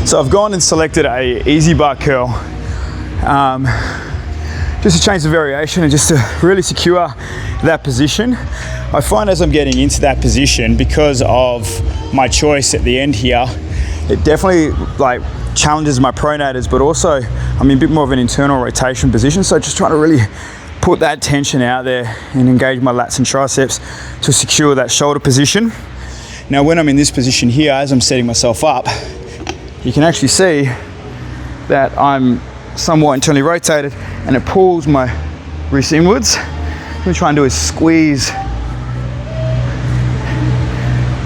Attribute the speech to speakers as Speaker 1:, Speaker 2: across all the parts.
Speaker 1: So I've gone and selected a easy bar curl, just to change the variation and just to really secure that position. I find as I'm getting into that position, because of my choice at the end here, it definitely like challenges my pronators, but also I'm in a bit more of an internal rotation position. So just trying to really put that tension out there and engage my lats and triceps to secure that shoulder position. Now, when I'm in this position here, as I'm setting myself up, you can actually see that I'm somewhat internally rotated and it pulls my wrist inwards. What I'm trying to do is squeeze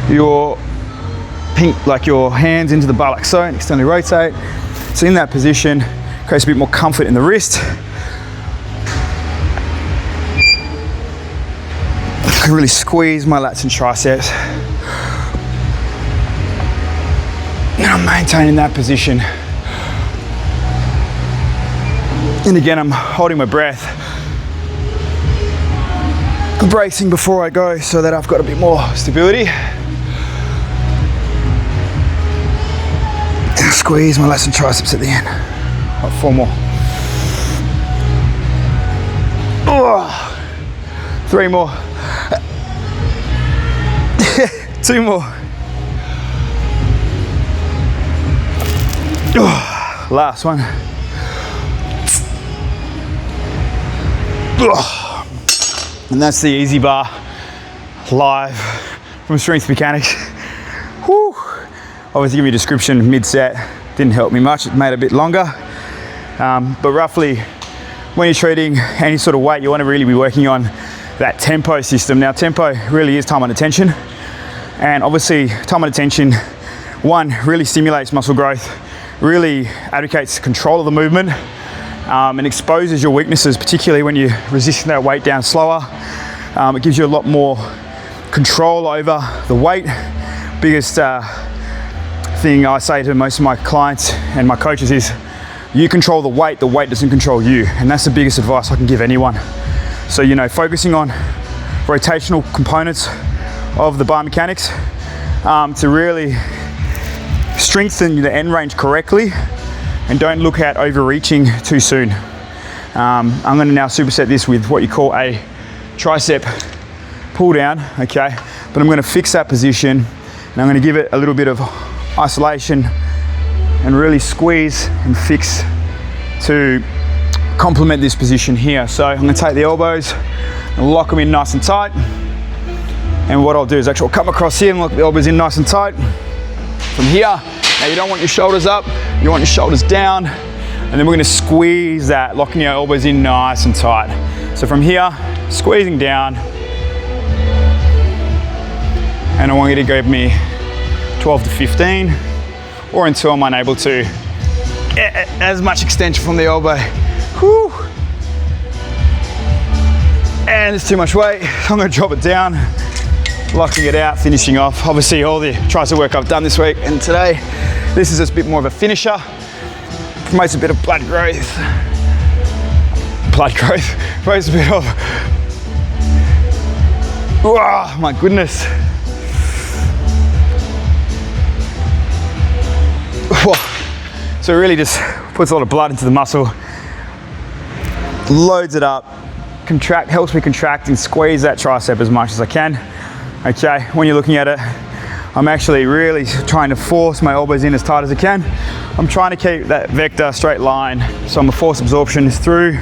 Speaker 1: your your hands into the bar like so, and externally rotate. So in that position, creates a bit more comfort in the wrist. I can really squeeze my lats and triceps. And I'm maintaining that position. And again, I'm holding my breath, bracing before I go so that I've got a bit more stability. And squeeze my lats and triceps at the end. Got 4 more. 3 more. 2 more. Last one. And that's the easy bar live from Strength Mechanics. Whew. Obviously, give you a description mid-set. Didn't help me much. It made it a bit longer. But roughly, when you're treating any sort of weight, you want to really be working on that tempo system. Now, tempo really is time under tension. And obviously, time under tension, one, really stimulates muscle growth, really advocates control of the movement, and exposes your weaknesses, particularly when you're resisting that weight down slower. It gives you a lot more control over the weight. Biggest thing I say to most of my clients and my coaches is, you control the weight doesn't control you. And that's the biggest advice I can give anyone. So, you know, focusing on rotational components of the bar mechanics to really strengthen the end range correctly, and don't look at overreaching too soon. I'm going to now superset this with what you call a tricep pull down, okay? But I'm going to fix that position and I'm going to give it a little bit of isolation and really squeeze and fix to complement this position here. So I'm going to take the elbows and lock them in nice and tight. And what I'll do is actually I'll come across here and lock the elbows in nice and tight. From here, now you don't want your shoulders up, you want your shoulders down, and then we're going to squeeze that, locking your elbows in nice and tight. So from here, squeezing down, and I want you to give me 12 to 15, or until I'm unable to get as much extension from the elbow. Whew. And it's too much weight, so I'm going to drop it down, locking it out, finishing off. Obviously all the tricep work I've done this week and today, this is just a bit more of a finisher. Promotes a bit of blood growth. Promotes a bit of, oh my goodness. So it really just puts a lot of blood into the muscle, loads it up, helps me contract and squeeze that tricep as much as I can. Okay, when you're looking at it, I'm actually really trying to force my elbows in as tight as I can. I'm trying to keep that vector straight line, so my force absorption is through.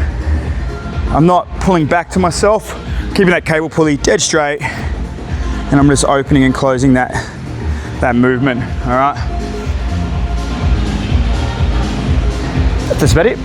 Speaker 1: I'm not pulling back to myself, keeping that cable pulley dead straight, and I'm just opening and closing that movement, all right? That's about it.